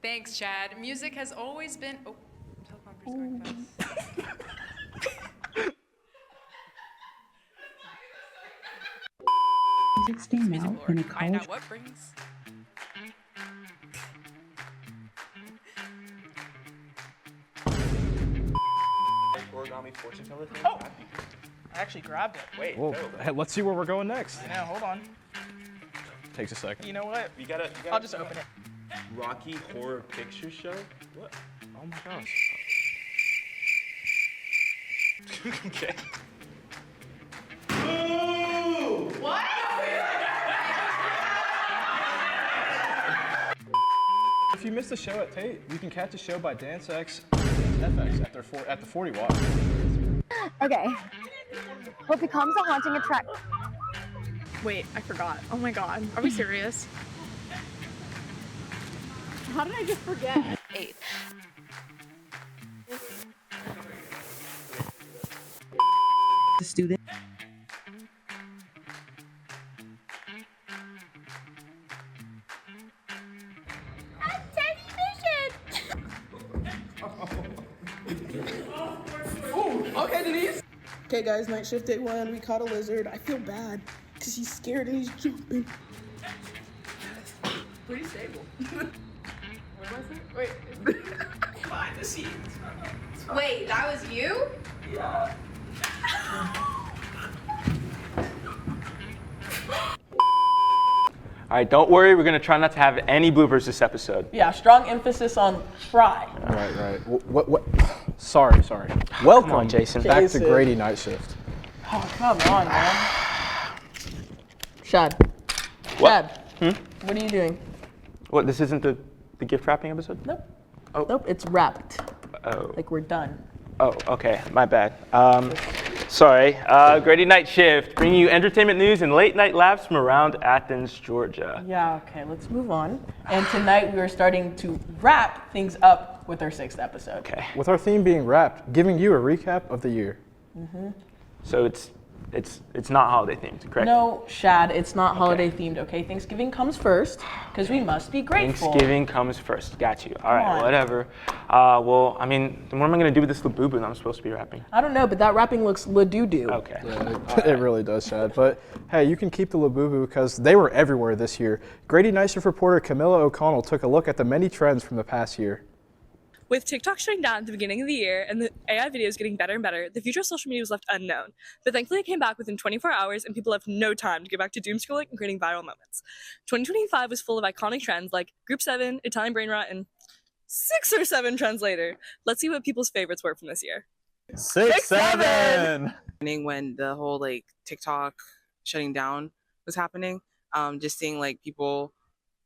Thanks, Chad. Music has always been... Oh, teleprompter's going fast. Music's now in a college. Find out what brings... Origami fortune teller thing? Oh! I actually grabbed it. Wait, Well, no. hey, let's see where we're going next. I know, hold on. Takes a second. You know what? You gotta I'll just open it. Rocky Horror Picture Show? What? Oh my gosh. Okay. What? If you missed the show at Tate, you can catch the show by DanceX and FX at the 40 Watt. Okay. What becomes a haunting attraction? Wait, I forgot. Oh my god. Are we serious? How did I just forget? 8. The student. Okay, Denise. Okay, guys, night shift day 1. We caught a lizard. I feel bad because he's scared and he's jumping. Pretty stable. What was it? Wait. Behind the scenes. Wait, that was you? Yeah. All right, don't worry. We're gonna try not to have any bloopers this episode. Yeah, strong emphasis on try. Right. What? Sorry. Welcome, Come on, Jason. Back Jason. to Grady Night Shift. Oh, come on, man. Shad. What? Shad. What are you doing? What? This isn't the gift wrapping episode? Nope. Oh. Nope, it's wrapped. Oh. Like we're done. Oh, okay. My bad. Sorry. Grady Night Shift, bringing you entertainment news and late night laughs from around Athens, Georgia. Yeah, okay, let's move on. And tonight we are starting to wrap things up with our 6th episode. Okay. With our theme being wrapped, giving you a recap of the year. So it's not holiday themed, correct? No, Shad, it's not holiday themed, okay? Thanksgiving comes first, because we must be grateful. Thanksgiving comes first. Got you. All right, on. whatever. Well, I mean, then what am I gonna do with this Labubu that I'm supposed to be wrapping? I don't know, but that wrapping looks la-doo-doo. Okay. Yeah, it really does, Chad. But hey, you can keep the Labubu because they were everywhere this year. Grady Night Shift reporter Camilla O'Connell took a look at the many trends from the past year. With TikTok shutting down at the beginning of the year and the AI videos getting better and better, the future of social media was left unknown. But thankfully it came back within 24 hours and people have no time to get back to doom scrolling and creating viral moments. 2025 was full of iconic trends like Group 7, Italian Brain Rot, and 6 or 7 trends later. Let's see what people's favorites were from this year. 6-7. When the whole like TikTok shutting down was happening, just seeing like people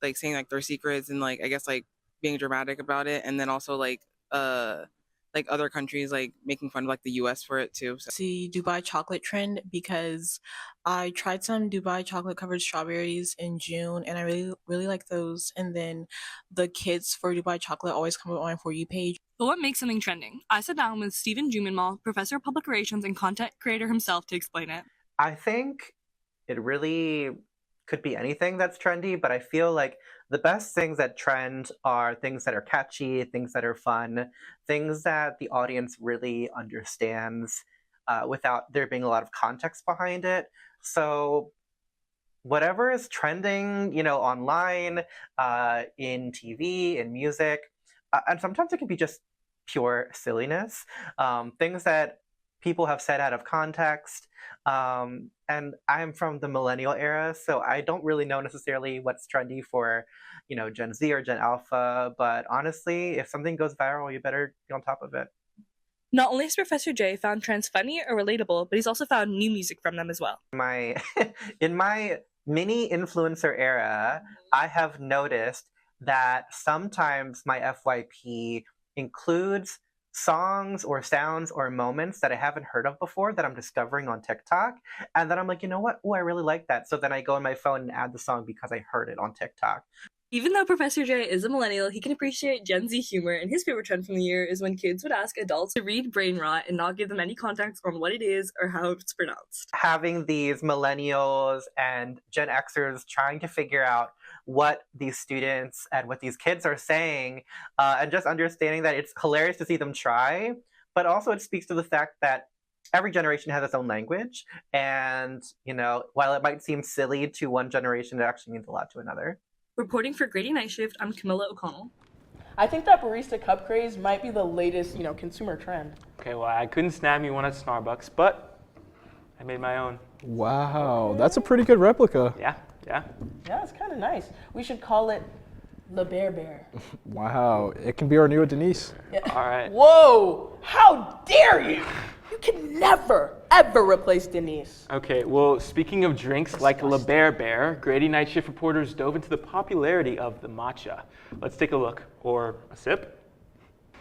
like saying like their secrets and like I guess like being dramatic about it, and then also like other countries like making fun of like the US for it too. So. See Dubai chocolate trend because I tried some Dubai chocolate covered strawberries in June and I really like those, and then the kits for Dubai chocolate always come up on my For You page. But what makes something trending? I sat down with Stephen Jumanmal, professor of public relations and content creator himself, to explain it. I think it really could be anything that's trendy, but I feel like the best things that trend are things that are catchy, things that are fun, things that the audience really understands without there being a lot of context behind it. So whatever is trending, online, in TV, in music, and sometimes it can be just pure silliness, things that people have said out of context. And I'm from the millennial era, so I don't really know necessarily what's trendy for, Gen Z or Gen Alpha. But honestly, if something goes viral, you better be on top of it. Not only has Professor J found trends funny or relatable, but he's also found new music from them as well. In my mini influencer era, I have noticed that sometimes my FYP includes songs or sounds or moments that I haven't heard of before that I'm discovering on TikTok. And then I'm like, you know what? Oh, I really like that. So then I go on my phone and add the song because I heard it on TikTok. Even though Professor J is a millennial, he can appreciate Gen Z humor, and his favorite trend from the year is when kids would ask adults to read brain rot and not give them any context on what it is or how it's pronounced. Having these millennials and Gen Xers trying to figure out what these students and what these kids are saying, and just understanding that it's hilarious to see them try, but also it speaks to the fact that every generation has its own language, and while it might seem silly to one generation, it actually means a lot to another. Reporting for Grady Night Shift, I'm Camilla O'Connell. I think that barista cup craze might be the latest, consumer trend. Okay, well, I couldn't snag me one at Starbucks, but I made my own. Wow, that's a pretty good replica. Yeah. Yeah, it's kind of nice. We should call it Le Bear Bear. Wow, it can be our new Denise. Yeah. All right. Whoa, how dare you! You can never, ever replace Denise. Okay, well, speaking of drinks like Le Bear Bear, Grady Night Shift reporters dove into the popularity of the matcha. Let's take a look, or a sip.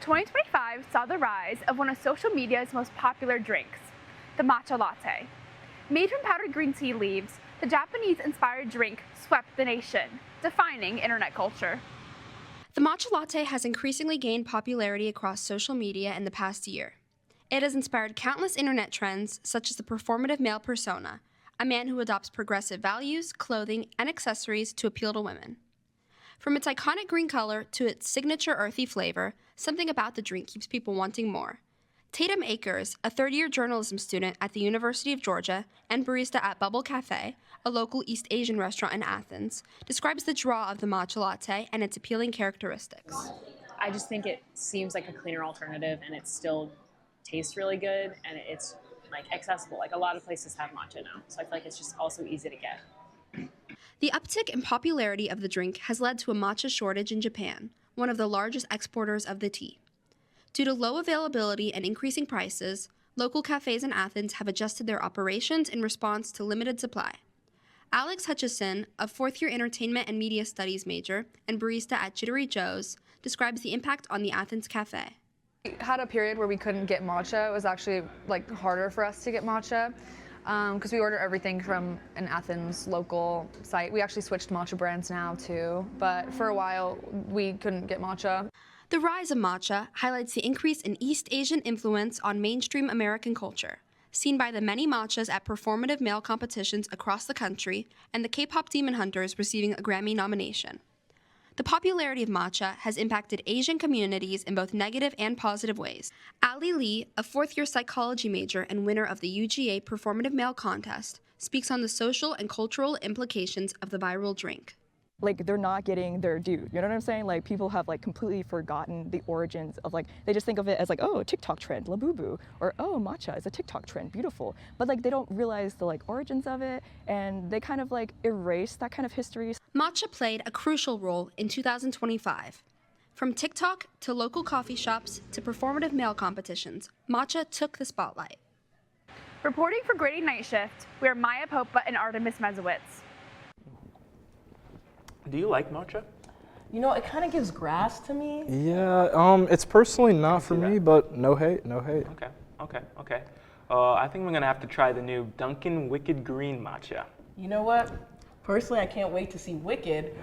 2025 saw the rise of one of social media's most popular drinks, the matcha latte. Made from powdered green tea leaves, the Japanese-inspired drink swept the nation, defining internet culture. The matcha latte has increasingly gained popularity across social media in the past year. It has inspired countless internet trends, such as the performative male persona, a man who adopts progressive values, clothing, and accessories to appeal to women. From its iconic green color to its signature earthy flavor, something about the drink keeps people wanting more. Tatum Akers, a third-year journalism student at the University of Georgia and barista at Bubble Cafe, a local East Asian restaurant in Athens, describes the draw of the matcha latte and its appealing characteristics. I just think it seems like a cleaner alternative, and it still tastes really good, and it's like accessible. Like a lot of places have matcha now, so I feel like it's just also easy to get. The uptick in popularity of the drink has led to a matcha shortage in Japan, one of the largest exporters of the tea. Due to low availability and increasing prices, local cafes in Athens have adjusted their operations in response to limited supply. Alex Hutchison, a fourth-year entertainment and media studies major and barista at Jittery Joe's, describes the impact on the Athens cafe. We had a period where we couldn't get matcha. It was actually harder for us to get matcha because we order everything from an Athens local site. We actually switched matcha brands now too, but for a while we couldn't get matcha. The rise of matcha highlights the increase in East Asian influence on mainstream American culture, seen by the many matchas at performative male competitions across the country and the K-pop Demon Hunters receiving a Grammy nomination. The popularity of matcha has impacted Asian communities in both negative and positive ways. Ali Lee, a fourth-year psychology major and winner of the UGA Performative Male Contest, speaks on the social and cultural implications of the viral drink. They're not getting their due. You know what I'm saying? People have completely forgotten the origins of they just think of it as oh, TikTok trend, labubu, or oh, matcha is a TikTok trend, beautiful. But they don't realize the origins of it, and they kind of erase that kind of history. Matcha played a crucial role in 2025. From TikTok to local coffee shops to performative male competitions, matcha took the spotlight. Reporting for Grady Night Shift, we are Maya Popa and Artemis Mezowitz. Do you like matcha? It kind of gives grass to me. Yeah, it's personally not for me, but no hate, no hate. Okay. I think we're gonna have to try the new Dunkin' Wicked Green matcha. You know what? Personally, I can't wait to see Wicked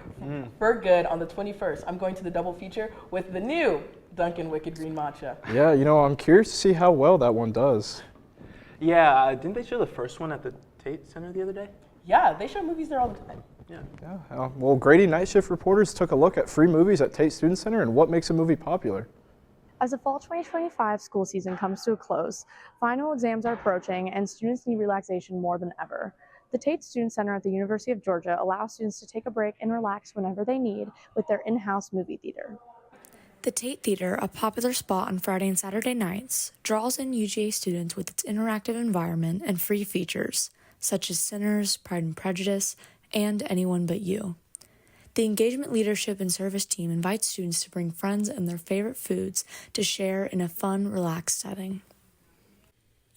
for good on the 21st. I'm going to the double feature with the new Dunkin' Wicked Green matcha. Yeah, I'm curious to see how well that one does. Yeah, didn't they show the first one at the Tate Center the other day? Yeah, they show movies there all the time. Yeah. Well, Grady Night Shift reporters took a look at free movies at Tate Student Center and what makes a movie popular. As the fall 2025 school season comes to a close, final exams are approaching and students need relaxation more than ever. The Tate Student Center at the University of Georgia allows students to take a break and relax whenever they need with their in-house movie theater. The Tate Theater, a popular spot on Friday and Saturday nights, draws in UGA students with its interactive environment and free features, such as Sinners, Pride and Prejudice, and Anyone But You. The engagement leadership and service team invites students to bring friends and their favorite foods to share in a fun, relaxed setting.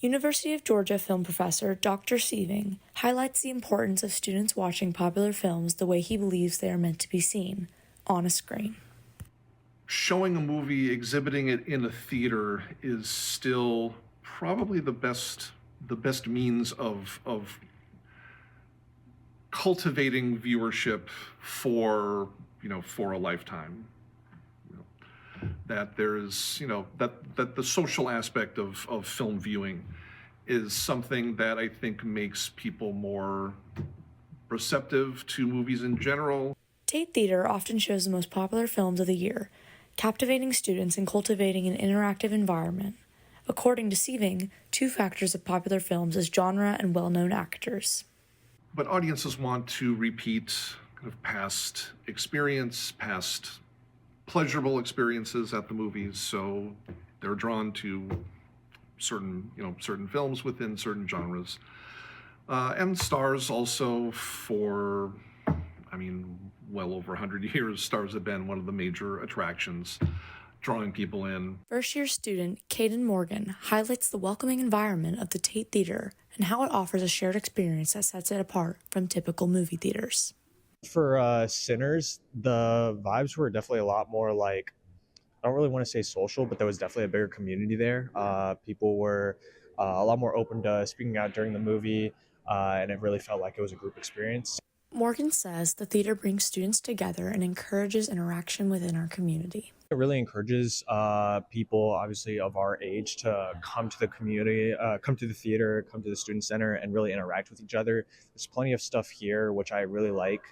University of Georgia film professor Dr. Sieving highlights the importance of students watching popular films the way he believes they are meant to be seen, on a screen. Showing a movie, exhibiting it in a theater is still probably the best means of cultivating viewership for for a lifetime. That there's, that the social aspect of film viewing is something that I think makes people more receptive to movies in general. Tate Theater often shows the most popular films of the year, captivating students and cultivating an interactive environment. According to Sieving, 2 factors of popular films is genre and well-known actors. But audiences want to repeat kind of past experience, past pleasurable experiences at the movies, so they're drawn to certain films within certain genres. And stars also for, well over 100 years, stars have been one of the major attractions, drawing people in. First-year student Caden Morgan highlights the welcoming environment of the Tate Theater and how it offers a shared experience that sets it apart from typical movie theaters. For Sinners, the vibes were definitely a lot more like, I don't really want to say social, but there was definitely a bigger community there. People were a lot more open to speaking out during the movie, and it really felt like it was a group experience. Morgan says the theater brings students together and encourages interaction within our community. It really encourages people, obviously, of our age to come to the community, come to the theater, come to the student center, and really interact with each other. There's plenty of stuff here, which I really like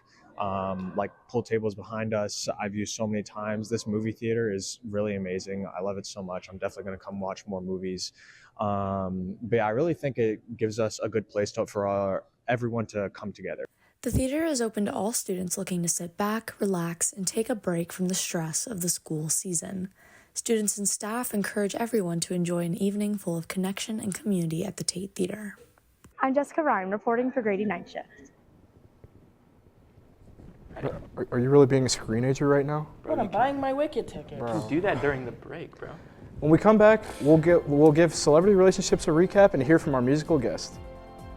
pool tables behind us. I've used so many times. This movie theater is really amazing. I love it so much. I'm definitely going to come watch more movies. But yeah, I really think it gives us a good place for everyone to come together. The theater is open to all students looking to sit back, relax, and take a break from the stress of the school season. Students and staff encourage everyone to enjoy an evening full of connection and community at the Tate Theater. I'm Jessica Ryan, reporting for Grady Night Shift. Are you really being a screenager right now? But I'm buying my Wicked ticket. You can do that during the break, bro. When we come back, we'll give celebrity relationships a recap and hear from our musical guest.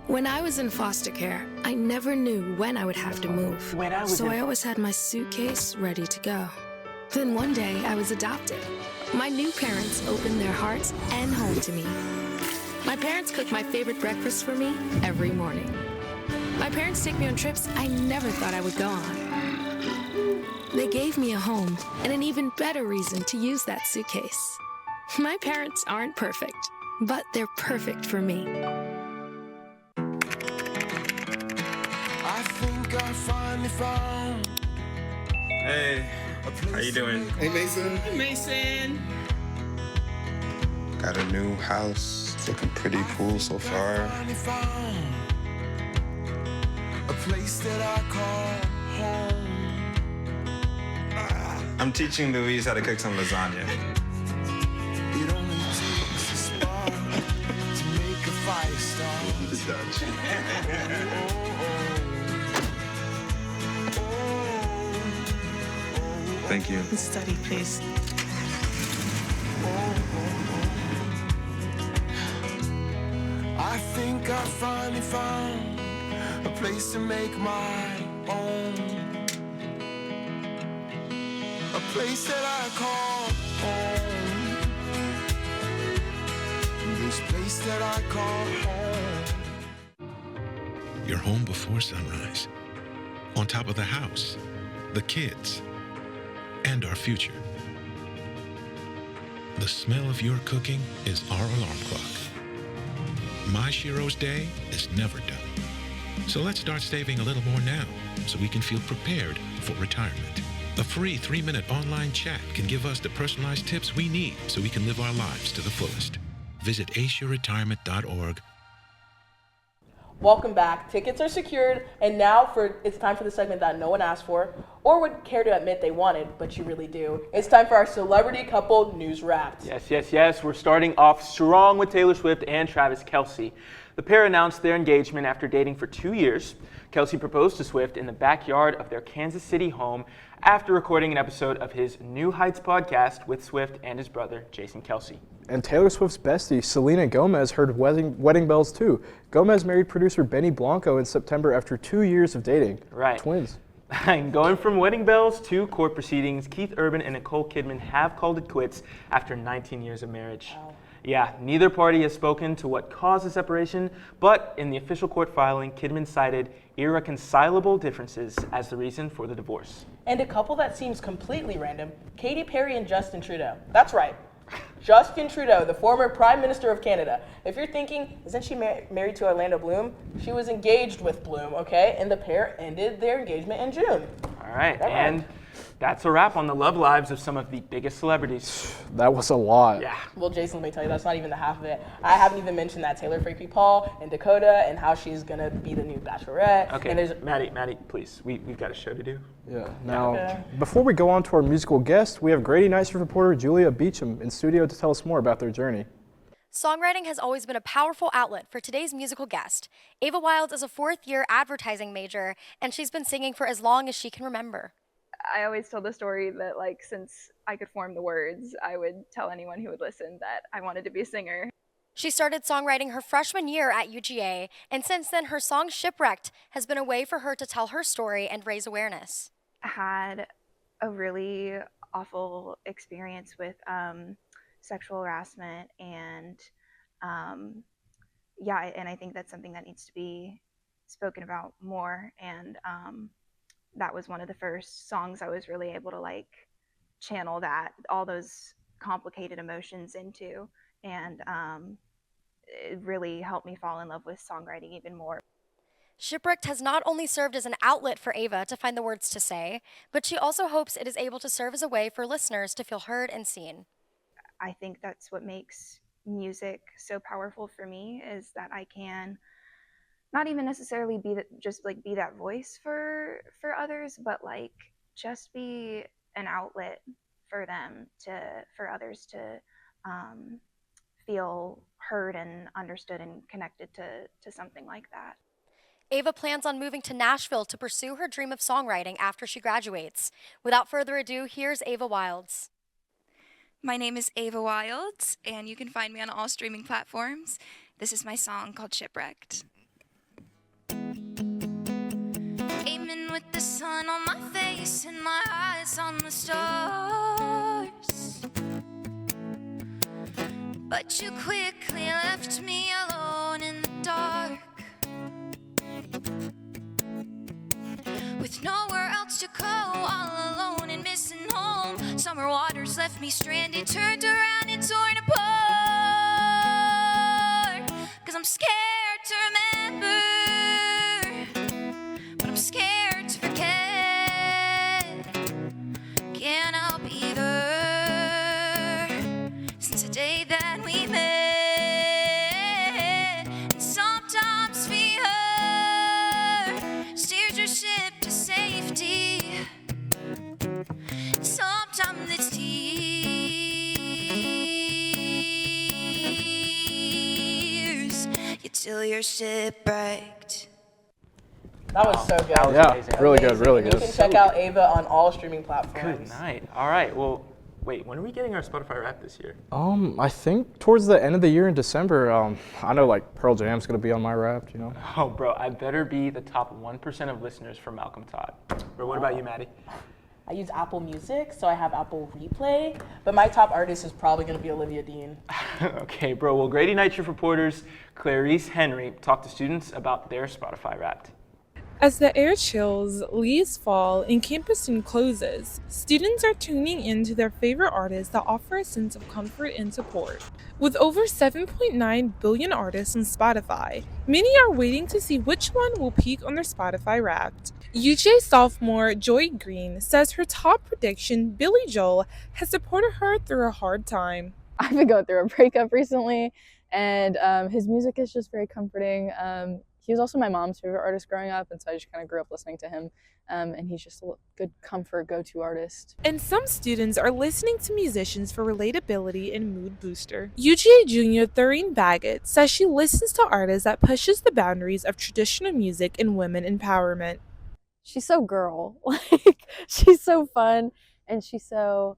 When I was in foster care, I never knew when I would have to move. So I always had my suitcase ready to go. Then one day I was adopted. My new parents opened their hearts and home to me. My parents cook my favorite breakfast for me every morning. My parents take me on trips I never thought I would go on. They gave me a home and an even better reason to use that suitcase. My parents aren't perfect, but they're perfect for me. I think I finally found. Hey, how you doing? Hey, Mason. Hey, Mason. Got a new house. It's looking pretty cool so far. A place that I call home. I'm teaching Louise how to cook some lasagna. It only takes a spark to make a fire start. The Dutch. Thank you. Study, please. I think I finally found a place to make my own. A place that I call home. This place that I call home. Your home before sunrise. On top of the house, the kids, and our future. The smell of your cooking is our alarm clock. My Shiro's day is never done. So let's start saving a little more now so we can feel prepared for retirement. A free 3-minute online chat can give us the personalized tips we need so we can live our lives to the fullest. Visit aceyourretirement.org. Welcome back. Tickets are secured, and now it's time for the segment that no one asked for or would care to admit they wanted, but you really do. It's time for our celebrity couple news wrapped. Yes. We're starting off strong with Taylor Swift and Travis Kelce. The pair announced their engagement after dating for 2 years. Kelce proposed to Swift in the backyard of their Kansas City home after recording an episode of his New Heights podcast with Swift and his brother, Jason Kelce. And Taylor Swift's bestie, Selena Gomez, heard wedding bells too. Gomez married producer Benny Blanco in September after 2 years of dating. Right. Twins. Going from wedding bells to court proceedings, Keith Urban and Nicole Kidman have called it quits after 19 years of marriage. Wow. Yeah, neither party has spoken to what caused the separation, but in the official court filing, Kidman cited irreconcilable differences as the reason for the divorce. And a couple that seems completely random, Katy Perry and Justin Trudeau. That's right. Justin Trudeau, the former Prime Minister of Canada. If you're thinking, isn't she married to Orlando Bloom? She was engaged with Bloom, okay? And the pair ended their engagement in June. All right, and that's a wrap on the love lives of some of the biggest celebrities. That was a lot. Yeah. Well, Jason, let me tell you, that's not even the half of it. I haven't even mentioned that Taylor Freaky Paul and Dakota and how she's gonna be the new Bachelorette. Okay, and there's Maddie, please, we've got a show to do. Yeah. Now, before we go on to our musical guest, we have Grady Night's reporter Julia Beecham in studio to tell us more about their journey. Songwriting has always been a powerful outlet for today's musical guest. Ava Wilds is a fourth-year advertising major, and she's been singing for as long as she can remember. I always tell the story that, like, since I could form the words, I would tell anyone who would listen that I wanted to be a singer. She started songwriting her freshman year at UGA, and since then her song Shipwrecked has been a way for her to tell her story and raise awareness. I had a really awful experience with sexual harassment, and and I think that's something that needs to be spoken about more, and that was one of the first songs I was really able to like channel that, all those complicated emotions into, and it really helped me fall in love with songwriting even more. Shipwrecked has not only served as an outlet for Ava to find the words to say, but she also hopes it is able to serve as a way for listeners to feel heard and seen. I think that's what makes music so powerful for me, is that I can not even necessarily be that voice for others, but like just be an outlet for them, for others to feel heard and understood and connected to something like that. Ava plans on moving to Nashville to pursue her dream of songwriting after she graduates. Without further ado, here's Ava Wilds. My name is Ava Wilds, and you can find me on all streaming platforms. This is my song called Shipwrecked. Aiming with the sun on my face and my eyes on the stars, but you quickly left me alone in the dark, with nowhere else to go, all alone and missing home. Summer waters left me stranded, turned around and torn apart, 'cause I'm scared to remember, but I'm scared to forget. Can't help either, since the day that we met. And sometimes fear steers your ship to safety, sometimes it's tears, you till you're shipwrecked. That was so good. That was amazing. Really good, really You good. can check out Ava on all streaming platforms. Good night. All right, well, wait, when are we getting our Spotify Wrapped this year? I think towards the end of the year in December. I know like Pearl Jam's gonna be on my Wrapped, you know. Oh, bro, I better be the top 1% of listeners for Malcolm Todd. Bro, what about you, Maddie? I use Apple Music, so I have Apple Replay, but my top artist is probably going to be Olivia Dean. Okay, bro, well, Grady Night Shift reporters Clarice Henry talked to students about their Spotify Wrapped. As the air chills, leaves fall, and campus soon closes, students are tuning in to their favorite artists that offer a sense of comfort and support. With over 7.9 billion artists on Spotify, many are waiting to see which one will peak on their Spotify Wrapped. UJ sophomore Joy Green says her top prediction, Billy Joel, has supported her through a hard time. I've been going through a breakup recently, and his music is just very comforting. He was also my mom's favorite artist growing up, and so I just kind of grew up listening to him, and he's just a good comfort go-to artist. And some students are listening to musicians for relatability and mood booster. UGA junior Thurine Baggett says she listens to artists that pushes the boundaries of traditional music and women empowerment. She's so girl, like she's so fun, and she's so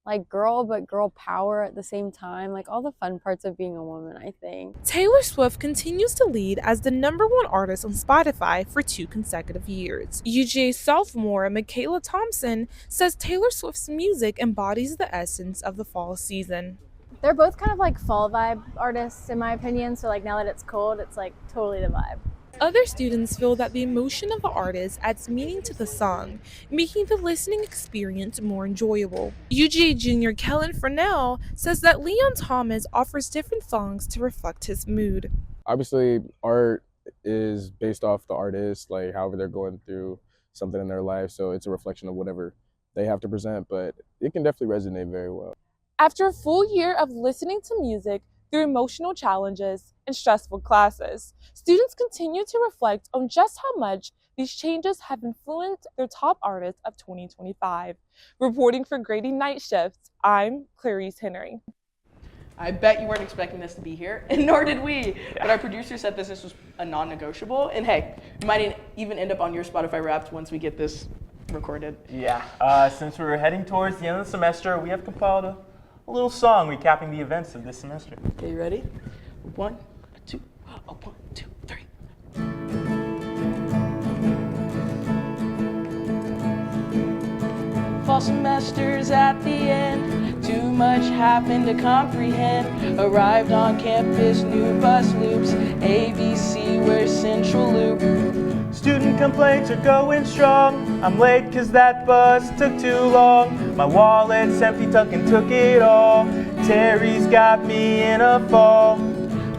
like girl, but girl power at the same time. Like all the fun parts of being a woman, I think. Taylor Swift continues to lead as the #1 artist on Spotify for 2 consecutive years. UGA sophomore Michaela Thompson says Taylor Swift's music embodies the essence of the fall season. They're both kind of like fall vibe artists in my opinion, so like now that it's cold, it's like totally the vibe. Other students feel that the emotion of the artist adds meaning to the song, making the listening experience more enjoyable. UGA junior Kellen Fresnel says that Leon Thomas offers different songs to reflect his mood. Obviously, art is based off the artist, like however they're going through something in their life, so it's a reflection of whatever they have to present, but it can definitely resonate very well. After a full year of listening to music through emotional challenges and stressful classes, students continue to reflect on just how much these changes have influenced their top artists of 2025. Reporting for Grady Night Shifts, I'm Clarice Henry. I bet you weren't expecting this to be here, and nor did we. But our producer said this was a non-negotiable, and hey, we might even end up on your Spotify Wrapped once we get this recorded. Yeah, since we're heading towards the end of the semester, we have compiled a little song recapping the events of this semester. Okay, you ready? 1, 2, 1, 2, 3. Fall semester's at the end, too much happened to comprehend. Arrived on campus, new bus loops, ABC, where's Central Loop? Student complaints are going strong. I'm late cause that bus took too long. My wallet's empty, Tuck and took it all. Terry's got me in a fall.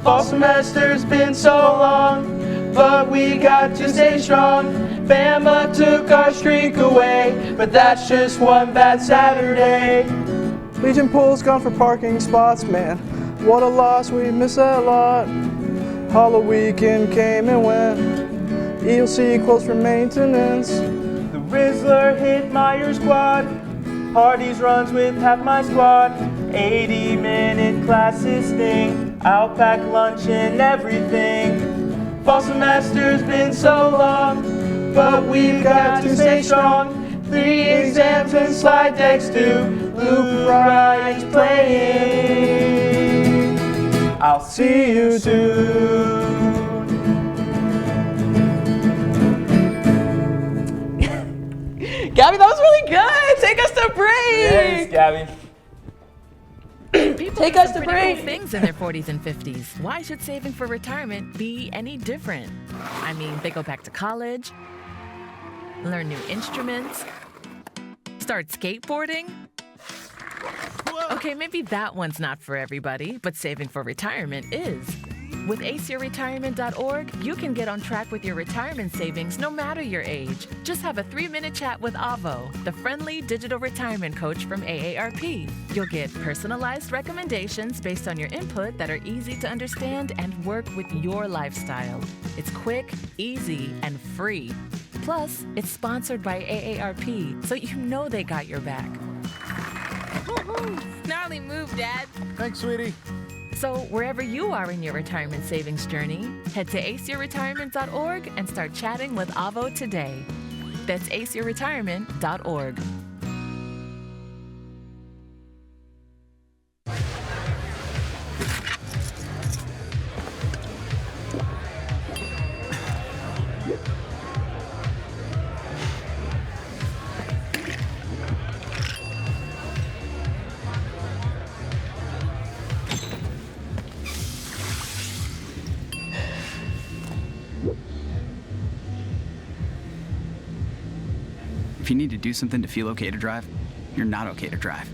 Fall semester's been so long, but we got to stay strong. Bama took our streak away, but that's just one bad Saturday. Legion Pool's gone for parking spots, man. What a loss, we miss that lot. Hollow weekend came and went. ELC closed for maintenance. The Rizzler hit Myers quad. Hardy's runs with half my squad. 80-minute classes sting. I'll pack lunch and everything. Fall semester's been so long, but we've got to stay strong. 3 exams and slide decks too. Luke Wright's playing. I'll see you soon. Gabby, that was really good. Take us to break. Yes, Gabby. People Take do us some to pretty break. cool things in their 40s and 50s. Why should saving for retirement be any different? I mean, they go back to college, learn new instruments, start skateboarding. Okay, maybe that one's not for everybody, but saving for retirement is. With aceyourretirement.org, you can get on track with your retirement savings no matter your age. Just have a 3-minute chat with Avo, the friendly digital retirement coach from AARP. You'll get personalized recommendations based on your input that are easy to understand and work with your lifestyle. It's quick, easy, and free. Plus, it's sponsored by AARP, so you know they got your back. Gnarly move, Dad. Thanks, sweetie. So wherever you are in your retirement savings journey, head to aceyourretirement.org and start chatting with Avo today. That's aceyourretirement.org. If you need to do something to feel okay to drive, you're not okay to drive.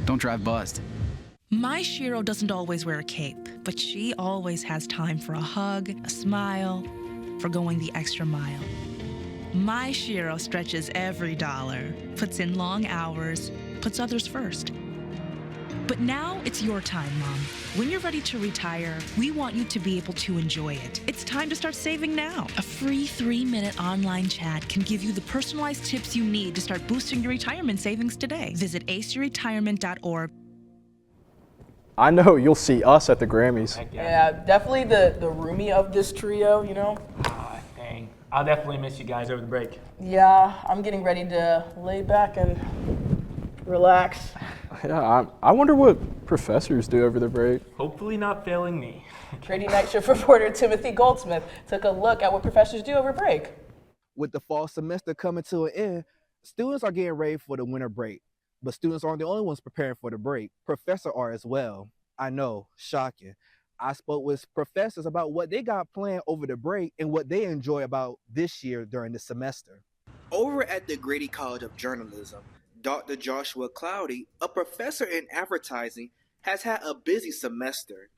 Don't drive buzzed. My Shiro doesn't always wear a cape, but she always has time for a hug, a smile, for going the extra mile. My Shiro stretches every dollar, puts in long hours, puts others first. But now it's your time, Mom. When you're ready to retire, we want you to be able to enjoy it. It's time to start saving now. A free 3-minute online chat can give you the personalized tips you need to start boosting your retirement savings today. Visit aceyourretirement.org. I know you'll see us at the Grammys. Yeah, definitely the roomie of this trio, you know? Dang. I'll definitely miss you guys over the break. Yeah, I'm getting ready to lay back and relax. Yeah, I wonder what professors do over the break. Hopefully not failing me. Grady Night Shift reporter Timothy Goldsmith took a look at what professors do over break. With the fall semester coming to an end, students are getting ready for the winter break. But students aren't the only ones preparing for the break. Professors are as well. I know, shocking. I spoke with professors about what they got planned over the break and what they enjoy about this year during the semester. Over at the Grady College of Journalism, Dr. Joshua Cloudy, a professor in advertising, has had a busy semester.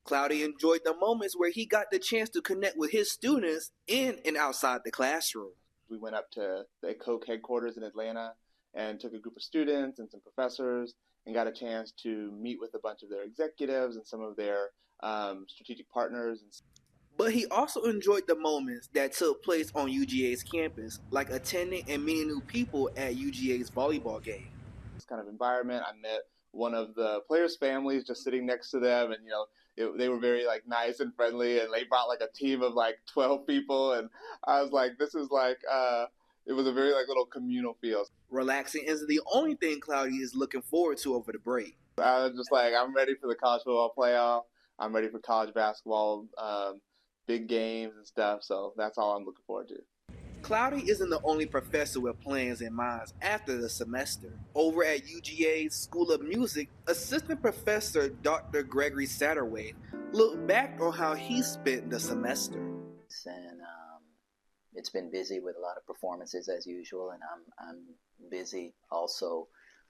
Cloudy enjoyed the moments where he got the chance to connect with his students in and outside the classroom. We went up to the Coke headquarters in Atlanta and took a group of students and some professors and got a chance to meet with a bunch of their executives and some of their strategic partners. But he also enjoyed the moments that took place on UGA's campus, like attending and meeting new people at UGA's volleyball game. This kind of environment, I met one of the players' families just sitting next to them, and they were very like nice and friendly, and they brought like a team of like 12 people, and I was like, this is like it was a very like little communal feel. Relaxing isn't the only thing Cloudy is looking forward to over the break. I was just like, I'm ready for the college football playoff. I'm ready for college basketball, big games and stuff. So that's all I'm looking forward to. Cloudy isn't the only professor with plans in mind after the semester. Over at UGA's School of Music, Assistant Professor Dr. Gregory Satterwade looked back on how he spent the semester. And it's been busy with a lot of performances as usual, and I'm busy also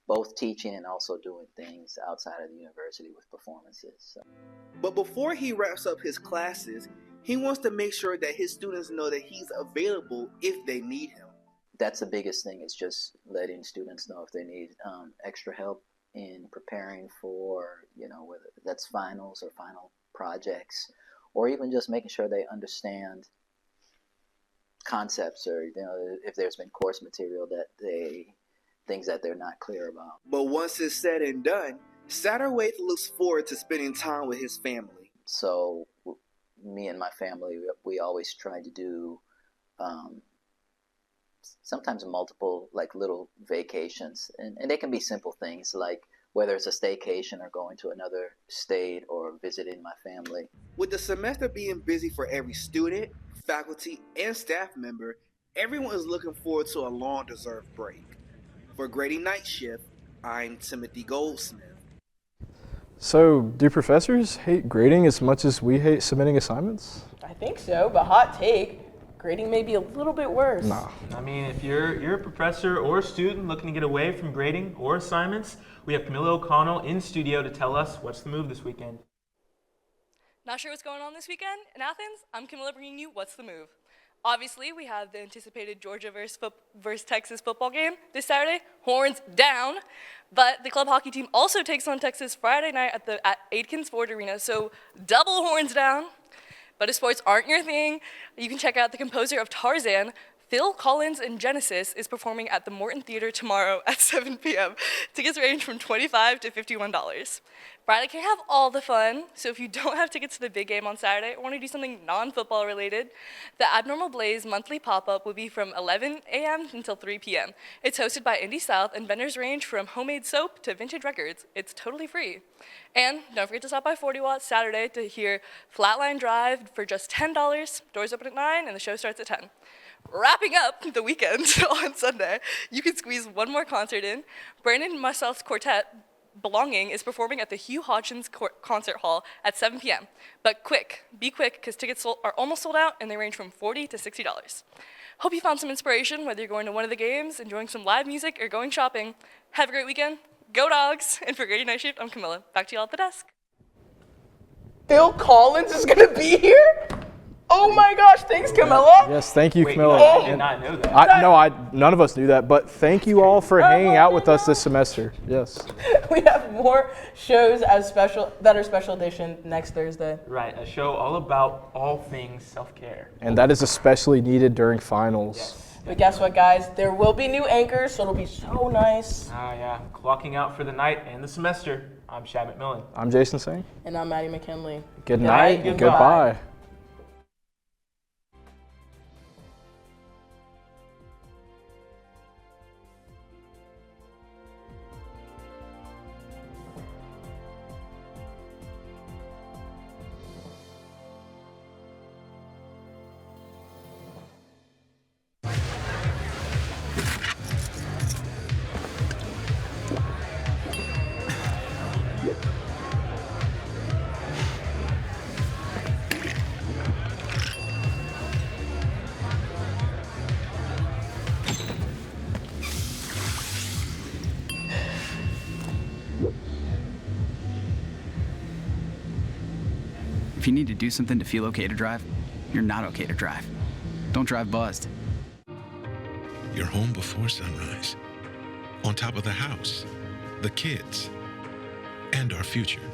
both teaching and also doing things outside of the university with performances. So. But before he wraps up his classes, he wants to make sure that his students know that he's available if they need him. That's the biggest thing, is just letting students know if they need extra help in preparing for, whether that's finals or final projects, or even just making sure they understand concepts, or, if there's been course material things that they're not clear about. But once it's said and done, Satterwade looks forward to spending time with his family. So me and my family, we always try to do sometimes multiple like little vacations, and they can be simple things like whether it's a staycation or going to another state or visiting my family. With the semester being busy for every student, faculty, and staff member, everyone is looking forward to a long-deserved break. For Grady Night Shift, I'm Timothy Goldsmith. So, do professors hate grading as much as we hate submitting assignments? I think so, but hot take, grading may be a little bit worse. Nah. I mean, if you're a professor or a student looking to get away from grading or assignments, we have Camilla O'Connell in studio to tell us what's the move this weekend. Not sure what's going on this weekend in Athens? I'm Camilla bringing you What's the Move. Obviously, we have the anticipated Georgia versus Texas football game this Saturday, horns down. But the club hockey team also takes on Texas Friday night at Aitken Ford Arena, so double horns down. But if sports aren't your thing, you can check out the composer of Tarzan, Phil Collins in Genesis, is performing at the Morton Theater tomorrow at 7 p.m. Tickets range from $25 to $51. Friday can have all the fun, so if you don't have tickets to the big game on Saturday or want to do something non-football related, the Abnormal Blaze monthly pop-up will be from 11 a.m. until 3 p.m. It's hosted by Indie South, and vendors range from homemade soap to vintage records. It's totally free. And don't forget to stop by 40 Watts Saturday to hear Flatline Drive for just $10. Doors open at 9 and the show starts at 10. Wrapping up the weekend on Sunday, you can squeeze one more concert in. Brandon Marcel's quartet, Belonging, is performing at the Hugh Hodgins Concert Hall at 7 p.m. But be quick, because tickets are almost sold out, and they range from $40 to $60. Hope you found some inspiration, whether you're going to one of the games, enjoying some live music, or going shopping. Have a great weekend. Go Dogs! And for Grady Night Shift, I'm Camilla. Back to you all at the desk. Phil Collins is going to be here? Oh my gosh, thanks Camilla. Yes, thank you, Camilla. I did not know that. None of us knew that, but thank you all for hanging out with us this semester. Yes. We have more shows that are special edition next Thursday. Right, a show all about all things self-care. And that is especially needed during finals. Yes. But guess what, guys? There will be new anchors, so it'll be so nice. Yeah, clocking out for the night and the semester. I'm Shad McMillan. I'm Jason Singh. And I'm Maddie McKinley. Good night and goodbye. If you need to do something to feel okay to drive, you're not okay to drive. Don't drive buzzed. You're home before sunrise, on top of the house, the kids, and our future.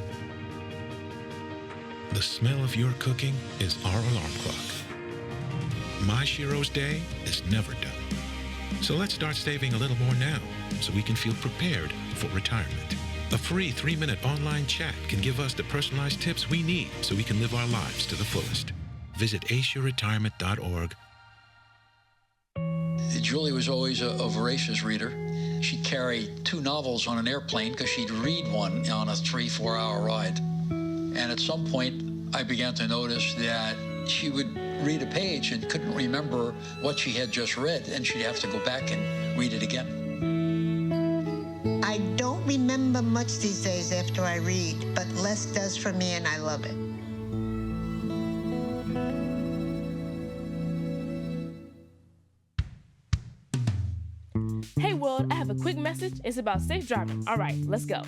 The smell of your cooking is our alarm clock. My Shiro's day is never done. So let's start saving a little more now so we can feel prepared for retirement. A free 3-minute online chat can give us the personalized tips we need so we can live our lives to the fullest. Visit aceyourretirement.org. Julie was always a voracious reader. She carried 2 novels on an airplane because she'd read one on a 3-4 hour ride. And at some point, I began to notice that she would read a page and couldn't remember what she had just read, and she'd have to go back and read it again. I don't remember much these days after I read, but less does for me, and I love it. Hey world, I have a quick message. It's about safe driving. All right, let's go.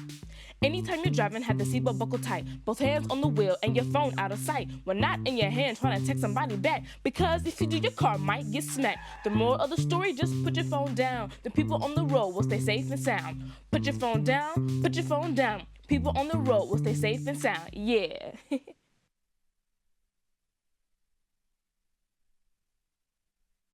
Anytime you're driving, have the seatbelt buckled tight, both hands on the wheel and your phone out of sight. When not in your hand trying to text somebody back, because if you do, your car might get smacked. The moral of the story, just put your phone down. The people on the road will stay safe and sound. Put your phone down, put your phone down. People on the road will stay safe and sound. Yeah.